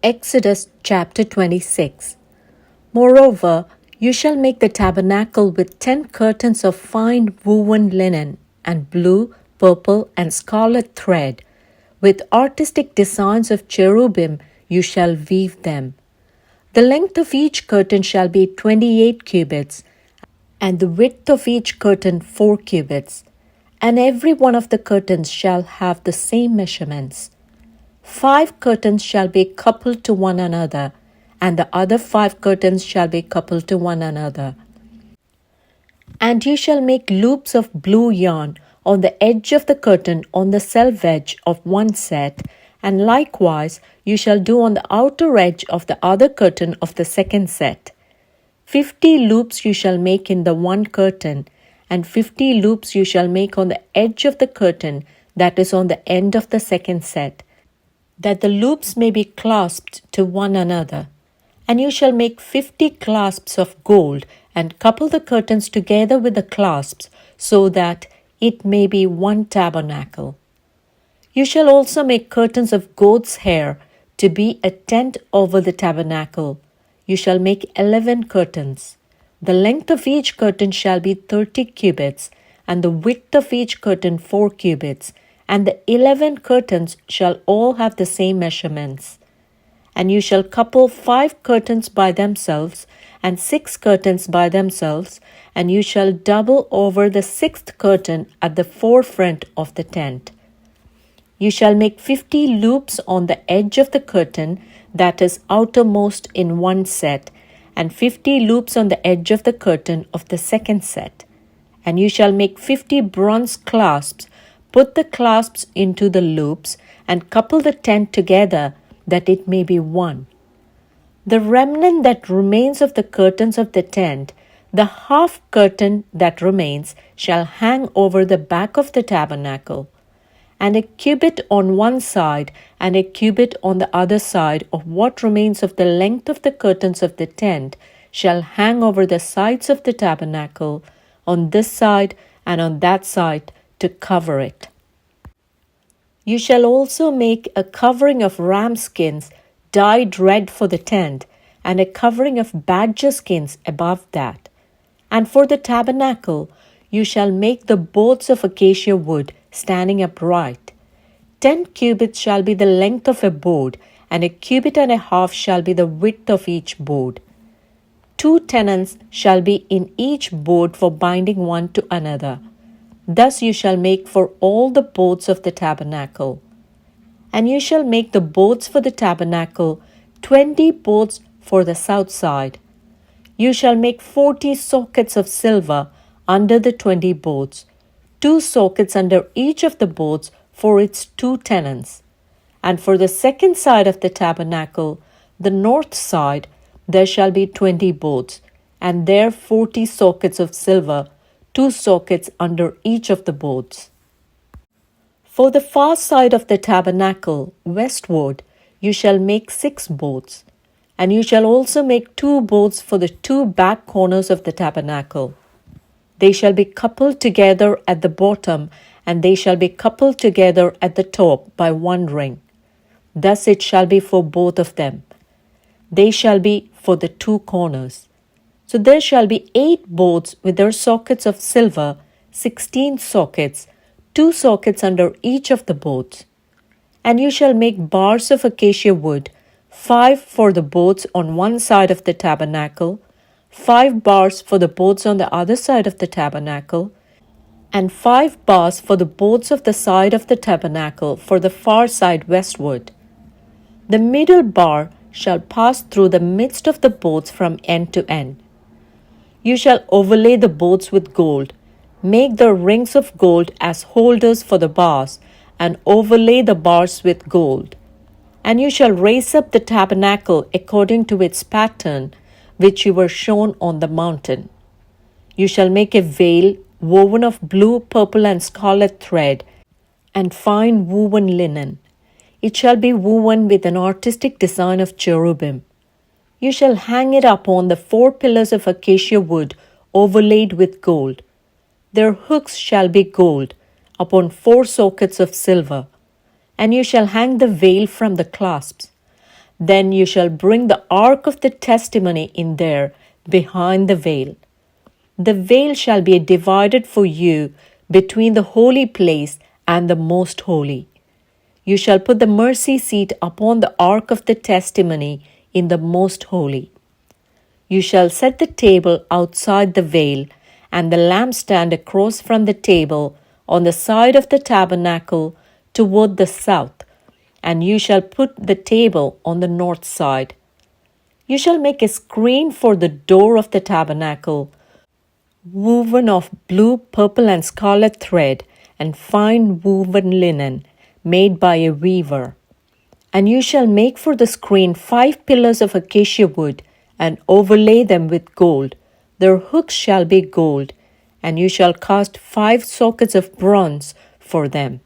Exodus chapter 26. Moreover, you shall make the tabernacle with 10 curtains of fine woven linen, and blue, purple, and scarlet thread. With artistic designs of cherubim you shall weave them. The length of each curtain shall be 28 cubits, and the width of each curtain 4 cubits. And every one of the curtains shall have the same measurements. 5 curtains shall be coupled to one another, and the other 5 curtains shall be coupled to one another. And you shall make loops of blue yarn on the edge of the curtain on the selvedge of one set, and likewise you shall do on the outer edge of the other curtain of the second set. 50 loops you shall make in the one curtain, and 50 loops you shall make on the edge of the curtain that is on the end of the second set, that the loops may be clasped to one another. And you shall make 50 clasps of gold, and couple the curtains together with the clasps, so that it may be one tabernacle. You shall also make curtains of goat's hair to be a tent over the tabernacle. You shall make 11 curtains. The length of each curtain shall be 30 cubits, and the width of each curtain 4 cubits, and the 11 curtains shall all have the same measurements. And you shall couple 5 curtains by themselves, and 6 curtains by themselves, and you shall double over the 6th curtain at the forefront of the tent. You shall make 50 loops on the edge of the curtain that is outermost in one set, and 50 loops on the edge of the curtain of the second set. And you shall make 50 bronze clasps. Put the clasps into the loops, and couple the tent together, that it may be one. The remnant that remains of the curtains of the tent, the half curtain that remains, shall hang over the back of the tabernacle. And a cubit on one side, and a cubit on the other side of what remains of the length of the curtains of the tent, shall hang over the sides of the tabernacle, on this side and on that side, to cover it. You shall also make a covering of ram skins dyed red for the tent, and a covering of badger skins above that. And for the tabernacle you shall make the boards of acacia wood standing upright. 10 cubits shall be the length of a board, and a cubit and a half shall be the width of each board. 2 tenons shall be in each board for binding one to another. Thus you shall make for all the boards of the tabernacle. And you shall make the boards for the tabernacle 20 boards for the south side. You shall make 40 sockets of silver under the 20 boards, 2 sockets under each of the boards for its 2 tenons. And for the second side of the tabernacle, the north side, there shall be 20 boards, and there 40 sockets of silver, 2 sockets under each of the boards. For the far side of the tabernacle, westward, you shall make 6 boards, and you shall also make 2 boards for the 2 back corners of the tabernacle. They shall be coupled together at the bottom, and they shall be coupled together at the top by one ring. Thus it shall be for both of them. They shall be for the 2 corners. So there shall be 8 boards with their sockets of silver, 16 sockets, 2 sockets under each of the boards. And you shall make bars of acacia wood, 5 for the boards on one side of the tabernacle, 5 bars for the boards on the other side of the tabernacle, and 5 bars for the boards of the side of the tabernacle for the far side westward. The middle bar shall pass through the midst of the boards from end to end. You shall overlay the boards with gold. Make the rings of gold as holders for the bars, and overlay the bars with gold. And you shall raise up the tabernacle according to its pattern, which you were shown on the mountain. You shall make a veil woven of blue, purple, and scarlet thread, and fine woven linen. It shall be woven with an artistic design of cherubim. You shall hang it upon the 4 pillars of acacia wood overlaid with gold. Their hooks shall be gold, upon 4 sockets of silver. And you shall hang the veil from the clasps. Then you shall bring the ark of the testimony in there behind the veil. The veil shall be divided for you between the holy place and the most holy. You shall put the mercy seat upon the ark of the testimony in the most holy. You shall set the table outside the veil, and the lampstand across from the table on the side of the tabernacle toward the south, and you shall put the table on the north side. You shall make a screen for the door of the tabernacle, woven of blue, purple, and scarlet thread, and fine woven linen, made by a weaver. And you shall make for the screen 5 pillars of acacia wood, and overlay them with gold. Their hooks shall be gold, and you shall cast 5 sockets of bronze for them.